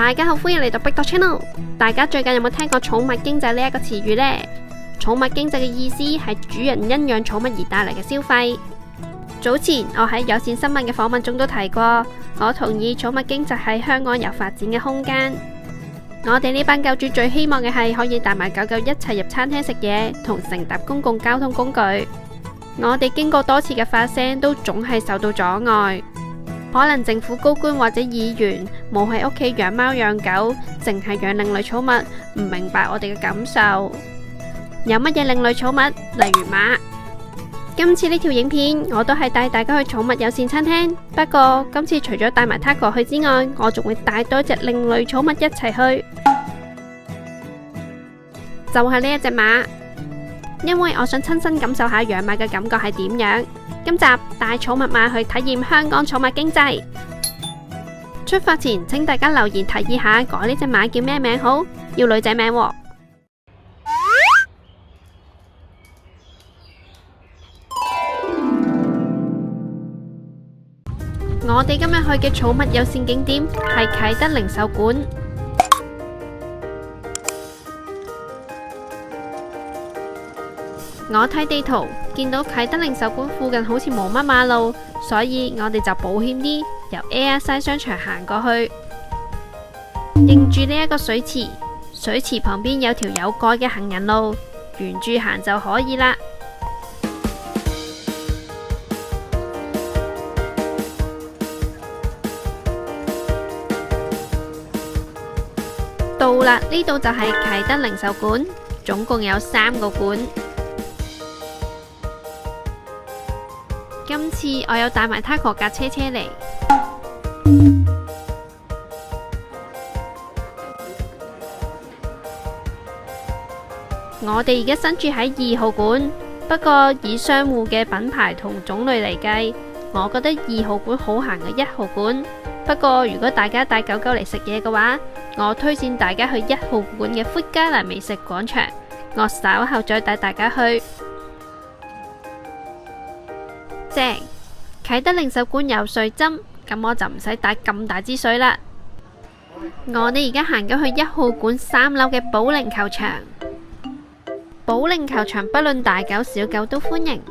大家好，歡迎嚟到 Big Dog Channel。大家最近有冇聽過寵物經濟呢一個詞語呢？寵物經濟嘅意思係主人因養寵物而帶嚟嘅消費。早前我喺有線新聞嘅訪問中都提過，我同意寵物經濟喺香港有發展嘅空間。我哋呢班狗主最希望嘅係可以帶埋狗狗一齊入餐廳食嘢，同乘搭公共交通工具。我哋經過多次嘅發聲，都總係受到阻礙。可能政府高官或者議員冇喺屋企養貓養狗，淨係養另類寵物，唔明白我哋嘅感受。有乜嘢另類寵物？例如馬。今次呢條影片我都係帶大家去寵物友善餐廳，不過今次除咗帶埋 Taco 去之外，我仲會帶多隻另類寵物一齊去，就係呢一隻馬。因為我想親身感受下養馬嘅感覺係點樣。今集帶寵物馬去體驗香港寵物經濟。出發前，請大家留言提議下改呢隻馬叫咩名好？要女仔名喎。我哋今日去嘅寵物友善景點係啟德零售館。我睇地圖見到啟德零售館附近好似冇乜馬路，所以我哋就保險啲由 Airside 商場行過去，認住呢一個水池，水池旁邊有條有蓋嘅行人路，沿住行就可以啦。到啦，呢度就係啟德零售館，總共有3個館。今次我有帶埋 Taco 架車嚟。我哋而家身處喺2號館，不過以商戶嘅品牌同種類嚟計，我覺得2號館好行過1號館。不過如果大家帶狗狗嚟食嘢嘅話，我推薦大家去1號館嘅福加蘭美食廣場。我稍後再帶大家去。正，啟德零售館有水針，咁我就唔使帶咁大支水啦。我哋而家行緊去1號館3樓嘅保齡球場。保齡球場不論大狗小狗都歡迎，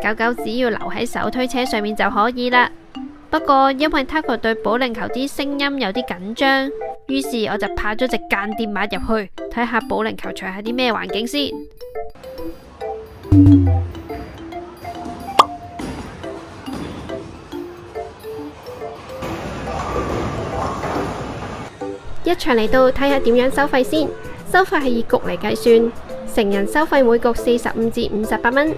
狗狗只要留喺手推車上面就可以啦。不過因為 Taco 對保齡球啲聲音有啲緊張，於是我就派咗隻間諜馬入去睇下保齡球場係啲咩環境先。一場嚟到睇下點樣收費先。收費係以局嚟計算，成人收費每局45至58蚊。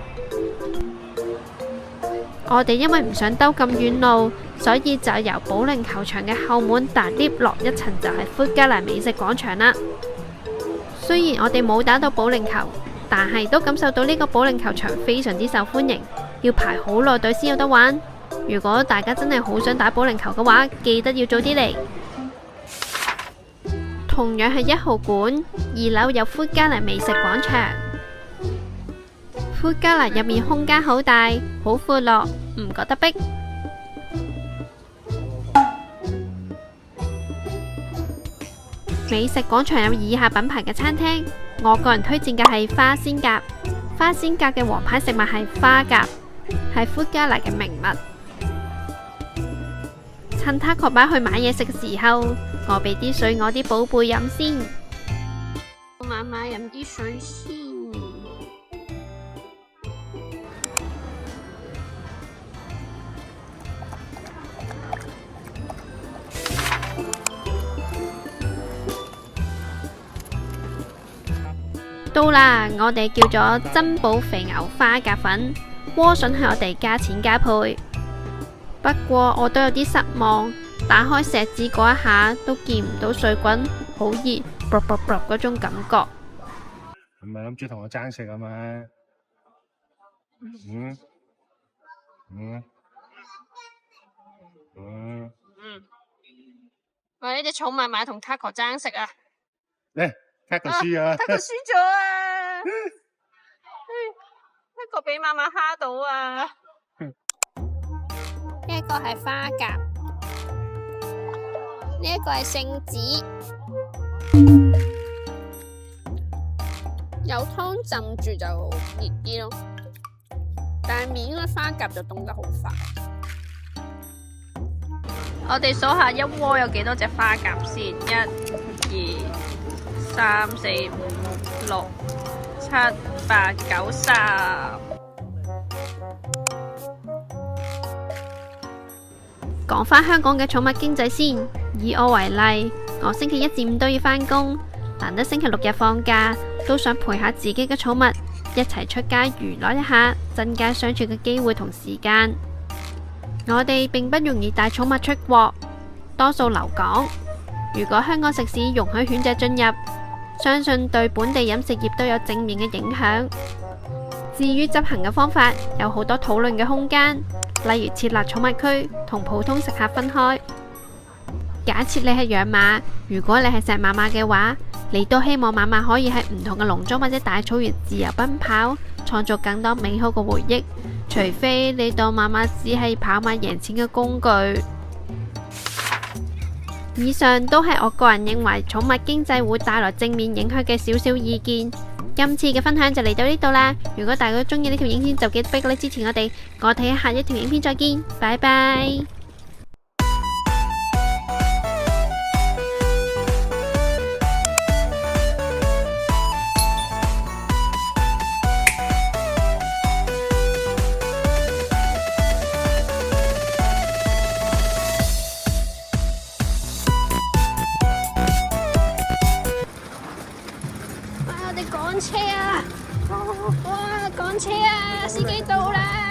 我哋因為唔想兜咁遠路，所以就由保齡球場嘅後門搭 lift 落一層就係福加蘭美食廣場啦。雖然我哋冇打到保齡球，但係都感受到呢個保齡球場非常之受歡迎，要排好耐隊先有得玩。如果大家真係好想打保齡球嘅話，記得要早啲嚟。同樣係1號館2樓有福加蘭美食廣場。福加蘭入面空間好大，好闊落，唔覺得逼。美食廣場有以下品牌嘅餐廳，我個人推薦嘅係花仙甲。花仙甲嘅王牌食物係花甲，係福加蘭嘅名物。趁Taco爸去買嘢食嘅時候，我俾啲水我啲寶貝飲先。媽媽飲啲水先。到啦，我哋叫咗珍寶肥牛花甲粉，萵筍係我哋加錢加配。不過我都有啲失望，打開錫紙嗰一下都見唔到水滾，好熱，啵啵啵嗰種感覺。唔係諗住同我爭食啊嘛？我呢隻寵物馬同 Taco 爭食啊！嚟，Taco 輸啊！Taco 輸咗啊！Taco 俾媽媽蝦到啊！呢一個係花甲。呢一個係聖子，有湯浸住就熱啲咯，但係面嗰啲花甲就凍得好快。我哋數下一鍋有幾多隻花甲先，1、2、3、4、5、6、7、8、9、10。講返香港嘅寵物經濟先，以我為例，我星期1至5都要返工，難得星期6日放假，都想陪下自己嘅寵物，一齊出街娛樂一下，增加相處嘅機會同時間。我哋並不容易帶寵物出國，多數留港。如果香港食肆容許犬隻進入，相信對本地飲食業都有正面嘅影響。至於執行嘅方法，有好多討論嘅空間，例如設立寵物區同普通食客分開。假設你係養馬，如果你係錫馬馬嘅話，你都希望馬馬可以喺唔同嘅農莊或者大草原自由奔跑，創造更多美好嘅回憶。除非你當馬馬只係跑馬贏錢嘅工具。以上都係我個人認為寵物經濟會帶來正面影響嘅少少意見。今次嘅分享就嚟到呢度啦。如果大家都中意呢條影片，就記得俾個 like支持我哋。我哋下一條影片再見，拜拜。我哋趕車啊！哇，趕車啊！司機到啦！